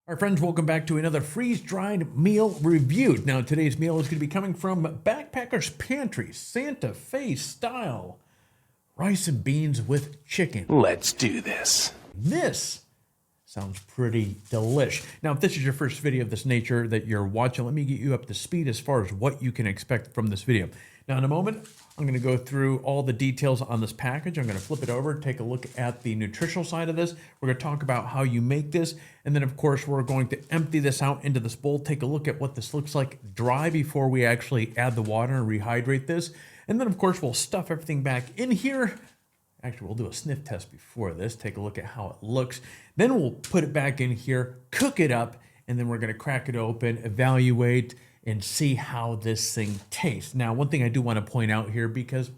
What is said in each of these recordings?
All right, friends, welcome back to another freeze-dried meal review. Now, today's meal is going to be coming from Backpacker's Pantry, Santa Fe style rice and beans with chicken. Let's do this. This sounds pretty delish. Now, if this is your first video of this nature that you're watching, let me get you up to speed as far as what you can expect from this video. Now, in a moment, I'm going to go through all the details on this package. I'm going to flip it over, take a look at the nutritional side of this. We're going to talk about how you make this. And then, of course, we're going to empty this out into this bowl, take a look at what this looks like dry before we actually add the water and rehydrate this. And then, of course, we'll stuff everything back in here. Actually, we'll do a sniff test before this, take a look at how it looks. Then we'll put it back in here, cook it up, and then we're going to crack it open, evaluate, and see how this thing tastes. Now, one thing I do want to point out here, because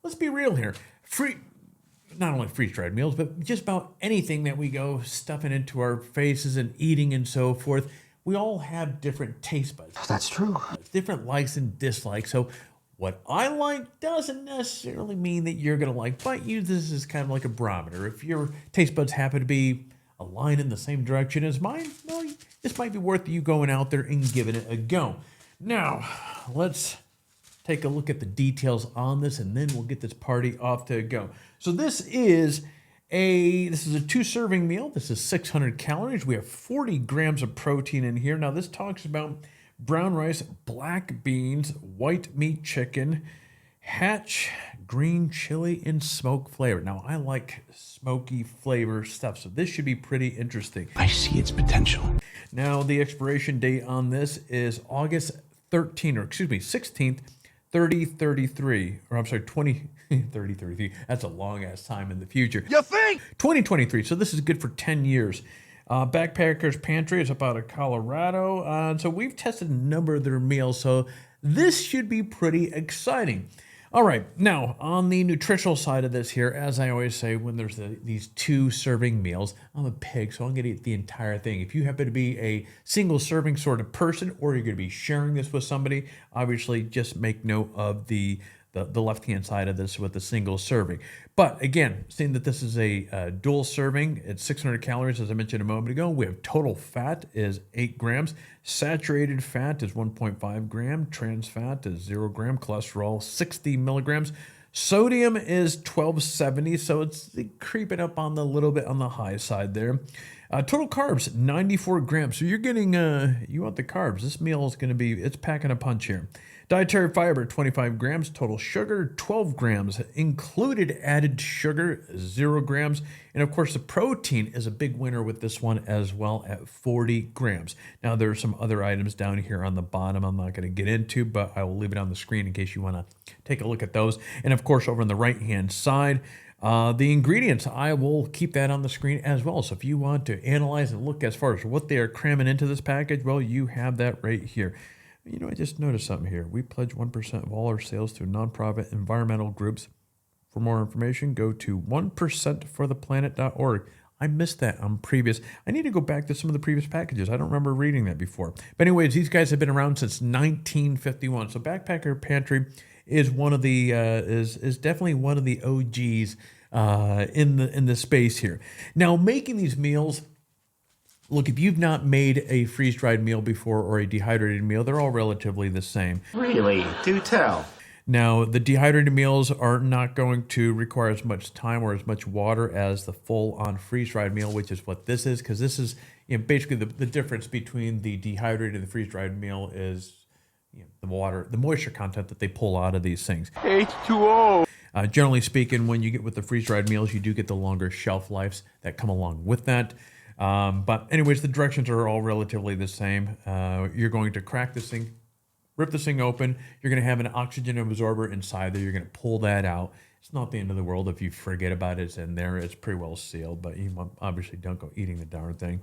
let's be real here, not only freeze-dried meals, but just about anything that we go stuffing into our faces and eating and so forth, we all have different taste buds. That's true. Different likes and dislikes. So what I like doesn't necessarily mean that you're going to like, but use this as kind of like a barometer. If your taste buds happen to be aligned in the same direction as mine, well, this might be worth you going out there and giving it a go. Now, let's take a look at the details on this, and then we'll get this party off to go. So this is a 2-serving meal. This is 600 calories. We have 40 grams of protein in here. Now, this talks about brown rice, black beans, white meat chicken, hatch, green chili, and smoke flavor. Now, I like smoky flavor stuff, so this should be pretty interesting. I see its potential. Now, the expiration date on this is August 16th, 3033, or I'm sorry, 3033. That's a long ass time in the future. You think? 2023. So this is good for 10 years. Backpacker's Pantry is up out of Colorado. And so we've tested a number of their meals. So this should be pretty exciting. All right, now on the nutritional side of this here, as I always say, when there's these 2-serving meals, I'm a pig, so I'm going to eat the entire thing. If you happen to be a single serving sort of person, or you're going to be sharing this with somebody, obviously just make note of the left-hand side of this with the single serving. But again, seeing that this is a dual serving, it's 600 calories, as I mentioned a moment ago. We have total fat is 8 grams. Saturated fat is 1.5 gram. Trans fat is 0 gram. Cholesterol, 60 milligrams. Sodium is 1270, so it's creeping up on the little bit on the high side there. Total carbs, 94 grams. So you're getting, you want the carbs. This meal is going to be, it's packing a punch here. Dietary fiber, 25 grams. Total sugar, 12 grams. Included added sugar, 0 grams. And of course, the protein is a big winner with this one as well at 40 grams. Now, there are some other items down here on the bottom I'm not going to get into, but I will leave it on the screen in case you want to take a look at those. And of course, over on the right-hand side, the ingredients, I will keep that on the screen as well. So if you want to analyze and look as far as what they are cramming into this package, well, you have that right here. You know, I just noticed something here. We pledge 1% of all our sales to nonprofit environmental groups. For more information, go to 1%fortheplanet.org. I missed that on previous. I need to go back to some of the previous packages. I don't remember reading that before. But anyways, these guys have been around since 1951. So Backpacker Pantry is one of the is definitely one of the OGs in the space here. Now, making these meals. Look, if you've not made a freeze-dried meal before or a dehydrated meal, they're all relatively the same. Really? Do tell. Now, the dehydrated meals are not going to require as much time or as much water as the full-on freeze-dried meal, which is what this is, because this is basically the difference between the dehydrated and the freeze-dried meal is the water, the moisture content that they pull out of these things. H2O. Generally speaking, when you get with the freeze-dried meals, you do get the longer shelf lives that come along with that. But anyways, the directions are all relatively the same. You're going to crack this thing, rip this thing open. You're going to have an oxygen absorber inside there. You're going to pull that out. It's not the end of the world if you forget about it. It's in there. It's pretty well sealed, but you obviously don't go eating the darn thing.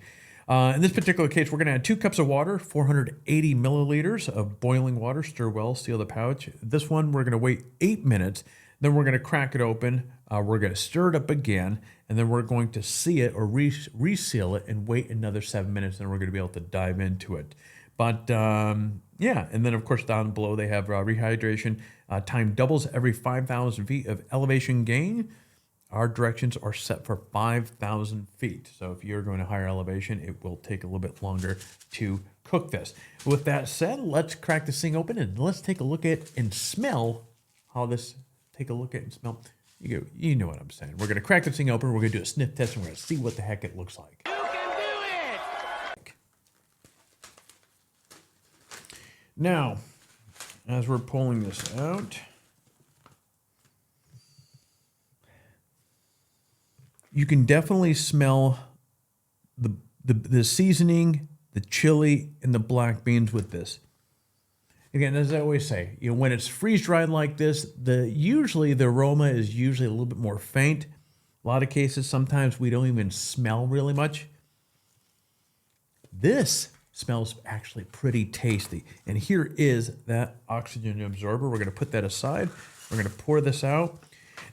In this particular case, we're going to add 2 cups of water, 480 milliliters of boiling water. Stir well, seal the pouch. This one, we're going to wait 8 minutes. Then we're going to crack it open. We're going to stir it up again, and then we're going to see it or reseal it and wait another 7 minutes, and we're going to be able to dive into it. But yeah, and then of course down below they have rehydration. Time doubles every 5,000 feet of elevation gain. Our directions are set for 5,000 feet. So if you're going to higher elevation, it will take a little bit longer to cook this. With that said, let's crack this thing open and let's take a look at and smell how this, take a look at and smell. You know what I'm saying. We're going to crack this thing open. We're going to do a sniff test and we're going to see what the heck it looks like. You can do it! Now, as we're pulling this out, you can definitely smell the seasoning, the chili, and the black beans with this. Again, as I always say, when it's freeze-dried like this, usually the aroma is usually a little bit more faint. A lot of cases, sometimes we don't even smell really much. This smells actually pretty tasty. And here is that oxygen absorber. We're going to put that aside. We're going to pour this out.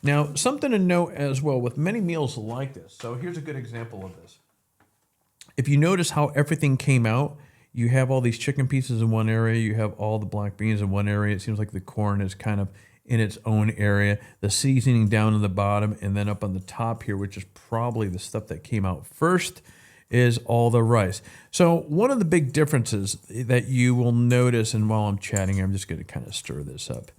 Now, something to note as well with many meals like this. So here's a good example of this. If you notice how everything came out, you have all these chicken pieces in one area, you have all the black beans in one area. It seems like the corn is kind of in its own area. The seasoning down in the bottom, and then up on the top here, which is probably the stuff that came out first, is all the rice. So one of the big differences that you will notice, and while I'm chatting, I'm just going to kind of stir this up.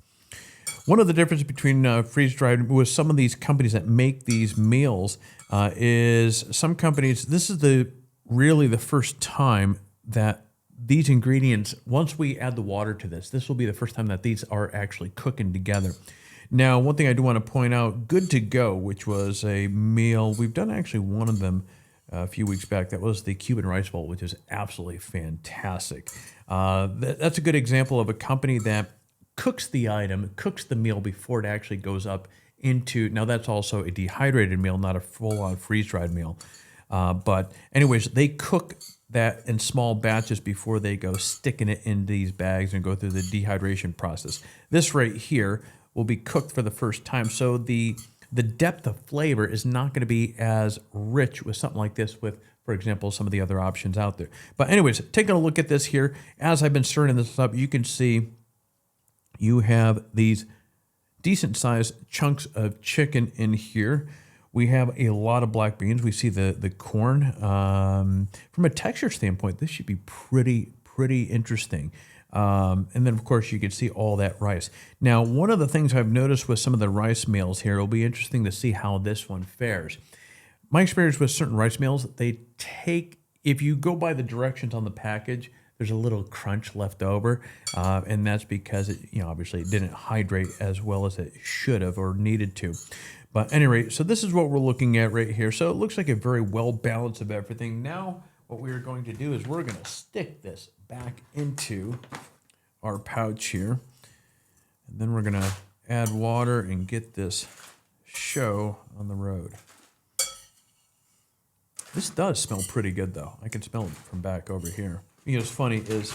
One of the differences between freeze-dried with some of these companies that make these meals is some companies, this is really the first time that these ingredients, once we add the water to this will be the first time that these are actually cooking together. Now, one thing I do want to point out, Good to Go, which was a meal, we've done actually one of them a few weeks back. That was the Cuban rice bowl, which is absolutely fantastic. That's a good example of a company that cooks the item, cooks the meal before it actually goes up into, now that's also a dehydrated meal, not a full-on freeze-dried meal. But anyways, they cook that in small batches before they go sticking it in these bags and go through the dehydration process. This right here will be cooked for the first time. So the depth of flavor is not going to be as rich with something like this with, for example, some of the other options out there. But anyways, taking a look at this here, as I've been stirring this up, you can see you have these decent sized chunks of chicken in here. We have a lot of black beans. We see the corn. From a texture standpoint, this should be pretty interesting. And then, of course, you can see all that rice. Now, one of the things I've noticed with some of the rice meals here, it'll be interesting to see how this one fares. My experience with certain rice meals, if you go by the directions on the package, there's a little crunch left over, and that's because obviously it didn't hydrate as well as it should have or needed to. But at any rate, so this is what we're looking at right here. So it looks like a very well balance of everything. Now, what we're going to do is we're going to stick this back into our pouch here, and then we're going to add water and get this show on the road. This does smell pretty good, though. I can smell it from back over here. What's funny is,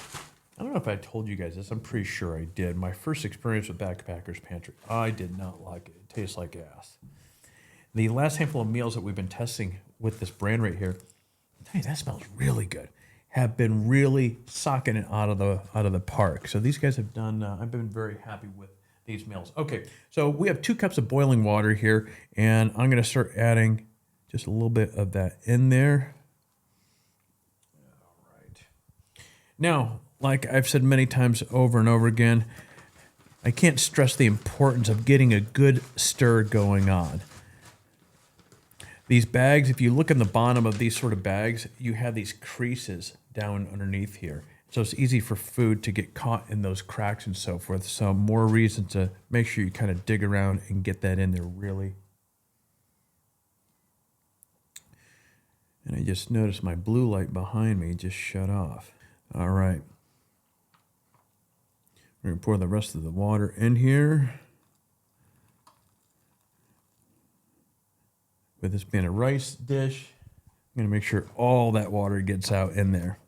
I don't know if I told you guys this. I'm pretty sure I did. My first experience with Backpackers Pantry, I did not like it. It tastes like ass. The last handful of meals that we've been testing with this brand right here, I'll tell you, that smells really good. Have been really socking it out of the park. So these guys have done. I've been very happy with these meals. Okay, so we have 2 cups of boiling water here, and I'm going to start adding just a little bit of that in there. All right. Now, like I've said many times over and over again, I can't stress the importance of getting a good stir going on. These bags, if you look in the bottom of these sort of bags, you have these creases down underneath here. So it's easy for food to get caught in those cracks and so forth. So more reason to make sure you kind of dig around and get that in there really. And I just noticed my blue light behind me just shut off. All right. We're going to pour the rest of the water in here. With this being a rice dish, I'm going to make sure all that water gets out in there.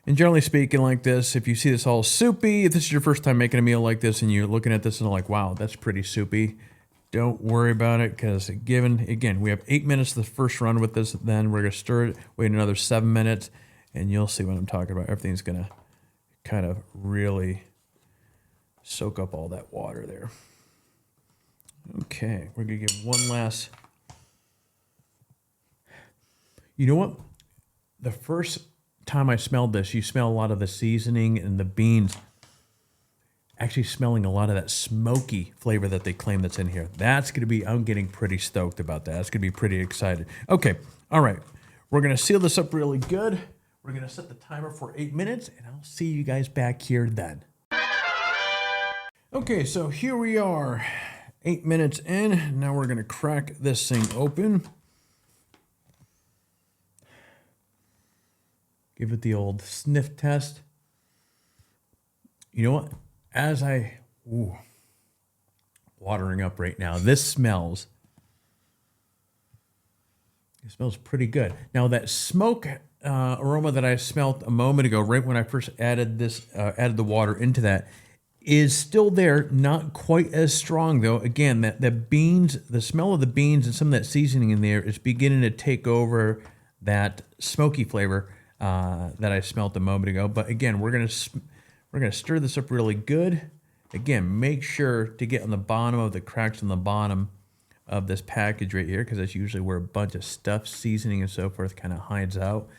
And generally speaking like this, if you see this all soupy, if this is your first time making a meal like this and you're looking at this and like, wow, that's pretty soupy, don't worry about it, because again, we have 8 minutes the first run with this, then we're going to stir it, wait another 7 minutes, and you'll see what I'm talking about. Everything's going to kind of really soak up all that water there. Okay, we're going to give one last. You know what? The first time I smelled this, you smell a lot of the seasoning and the beans. Actually smelling a lot of that smoky flavor that they claim that's in here. That's going to be, I'm getting pretty stoked about that. That's going to be pretty excited. Okay, all right. We're going to seal this up really good. We're going to set the timer for 8 minutes, and I'll see you guys back here then. Okay, so here we are, 8 minutes in. Now we're going to crack this thing open. Give it the old sniff test. You know what? Watering up right now. It smells pretty good. Now that smoke aroma that I smelled a moment ago, right when I first added the water into that, is still there. Not quite as strong though. Again, the beans, the smell of the beans and some of that seasoning in there is beginning to take over that smoky flavor that I smelled a moment ago. But again, we're gonna stir this up really good. Again, make sure to get on the bottom of the cracks on the bottom of this package right here, because that's usually where a bunch of stuff, seasoning and so forth kind of hides out.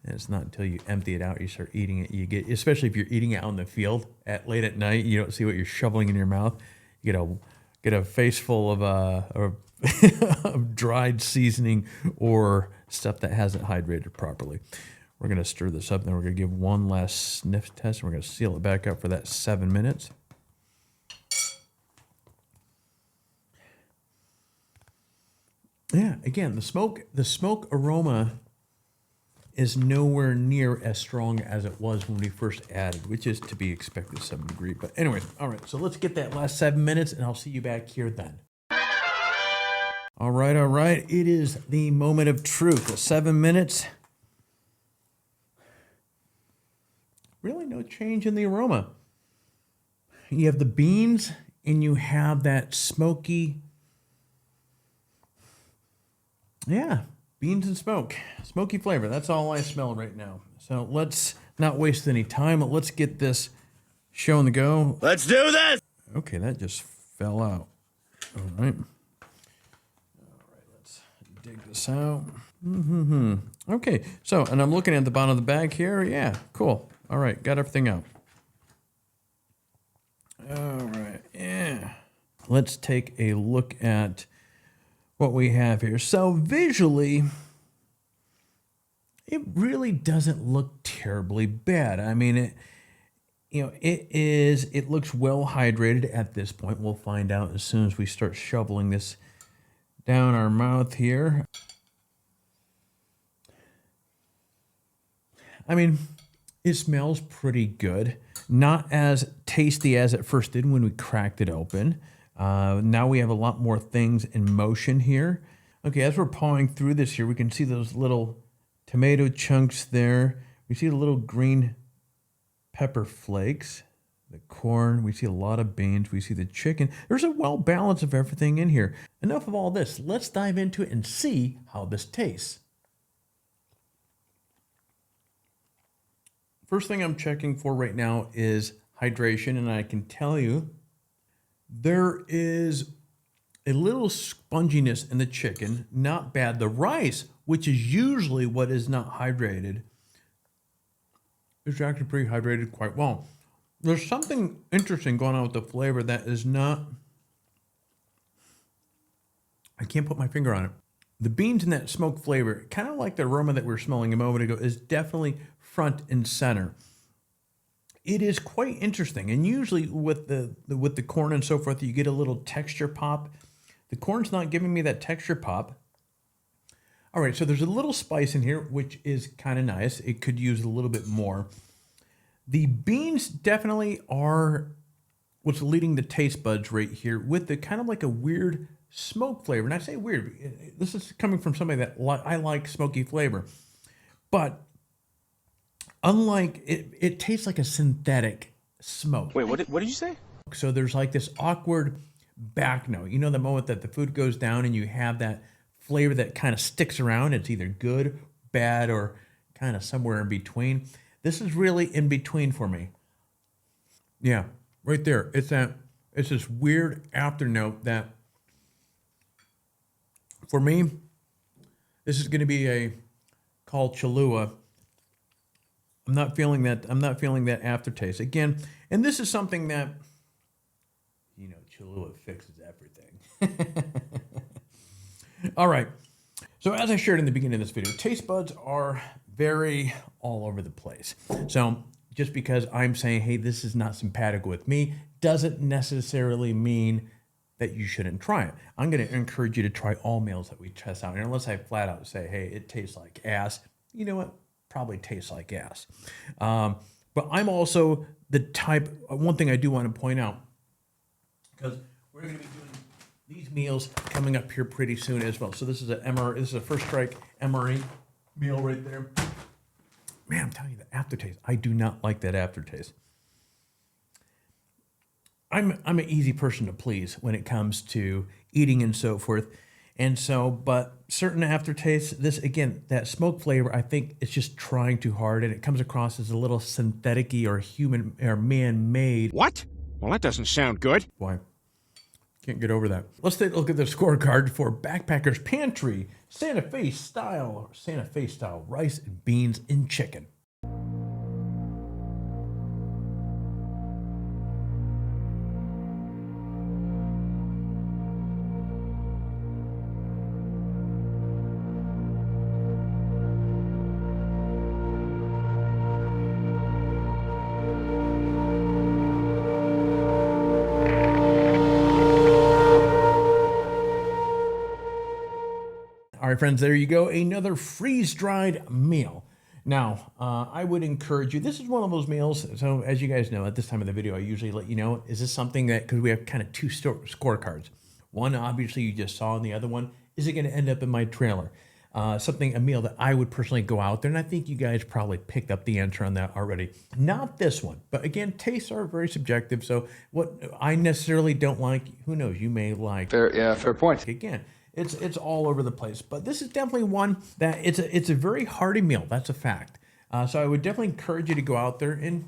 And it's not until you empty it out, you start eating it. You get, especially if you're eating it out in the field late at night, you don't see what you're shoveling in your mouth. You get a face full of of dried seasoning or stuff that hasn't hydrated properly. We're going to stir this up, and then we're going to give one last sniff test, and we're going to seal it back up for that 7 minutes. Yeah, again, the smoke aroma is nowhere near as strong as it was when we first added, which is to be expected to some degree. But anyway, all right, so let's get that last 7 minutes, and I'll see you back here then. All right. It is the moment of truth. The 7 minutes. Really no change in the aroma. You have the beans, and you have that smoky, beans and smoky flavor. That's all I smell right now. So let's not waste any time. Let's get this show on the go. Let's do this! Okay, that just fell out. All right, let's dig this out. Okay, so, and I'm looking at the bottom of the bag here. Yeah, cool. All right, got everything out. All right, yeah. Let's take a look at what we have here. So visually, it really doesn't look terribly bad. I mean, it looks well hydrated at this point. We'll find out as soon as we start shoveling this down our mouth here. I mean, it smells pretty good. Not as tasty as it first did when we cracked it open. Now we have a lot more things in motion here. Okay, as we're pawing through this here, we can see those little tomato chunks there. We see the little green pepper flakes, the corn. We see a lot of beans. We see the chicken. There's a well balance of everything in here. Enough of all this. Let's dive into it and see how this tastes. First thing I'm checking for right now is hydration, and I can tell you there is a little sponginess in the chicken, not bad. The rice, which is usually what is not hydrated, is actually pretty hydrated quite well. There's something interesting going on with the flavor that is not, I can't put my finger on it. The beans and that smoke flavor, kind of like the aroma that we were smelling a moment ago, is definitely front and center. It is quite interesting, and usually with the corn and so forth, you get a little texture pop. The corn's not giving me that texture pop. All right, so there's a little spice in here, which is kind of nice. It could use a little bit more. The beans definitely are what's leading the taste buds right here, with the kind of like a weird smoke flavor. And I say weird, this is coming from somebody that I like smoky flavor, but unlike it tastes like a synthetic smoke. Wait, what did you say? So there's like this awkward back note. You know, the moment that the food goes down and you have that flavor that kind of sticks around. It's either good, bad, or kind of somewhere in between. This is really in between for me. Yeah, right there. It's this weird after note that For me, this is going to be a called Cholula. I'm not feeling that. I'm not feeling that aftertaste again. And this is something that, you know, Cholula fixes everything. All right. So as I shared in the beginning of this video, taste buds are very all over the place. So just because I'm saying, hey, this is not simpatico with me, doesn't necessarily mean that you shouldn't try it. I'm going to encourage you to try all meals that we test out. And unless I flat out say, hey, it tastes like ass, you know what? Probably tastes like ass. But I'm also the type, one thing I do want to point out, because we're going to be doing these meals coming up here pretty soon as well. So this is this is a First Strike MRE meal right there. Man, I'm telling you, the aftertaste, I do not like that aftertaste. I'm an easy person to please when it comes to eating and so forth. And so, but certain aftertastes, this again, that smoke flavor, I think it's just trying too hard, and it comes across as a little synthetic-y or human or man-made. What? Well, that doesn't sound good. Why? Can't get over that. Let's take a look at the scorecard for Backpacker's Pantry Santa Fe style rice and beans and chicken. All right, friends, there you go. Another freeze-dried meal. Now, I would encourage you, this is one of those meals, so as you guys know, at this time of the video, I usually let you know, is this something that, because we have kind of two scorecards. One, obviously, you just saw, and the other one, is it going to end up in my trailer? A meal that I would personally go out there, and I think you guys probably picked up the answer on that already. Not this one, but again, tastes are very subjective, so what I necessarily don't like, who knows, you may like. Fair point. Again, it's all over the place, but this is definitely one that it's a very hearty meal. That's a fact. So I would definitely encourage you to go out there and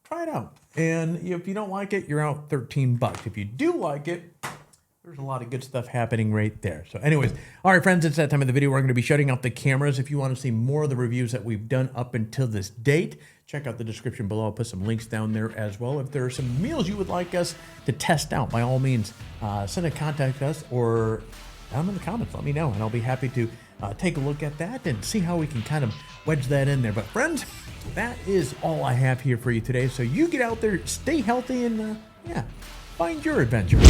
try it out. And if you don't like it, you're out $13. If you do like it, there's a lot of good stuff happening right there. So anyways, all right, friends, it's that time of the video where I'm going to be shutting off the cameras. If you want to see more of the reviews that we've done up until this date, check out the description below. I'll put some links down there as well. If there are some meals you would like us to test out, by all means, contact us or down in the comments, let me know, and I'll be happy to take a look at that and see how we can kind of wedge that in there. But friends, that is all I have here for you today. So you get out there, stay healthy, and find your adventure.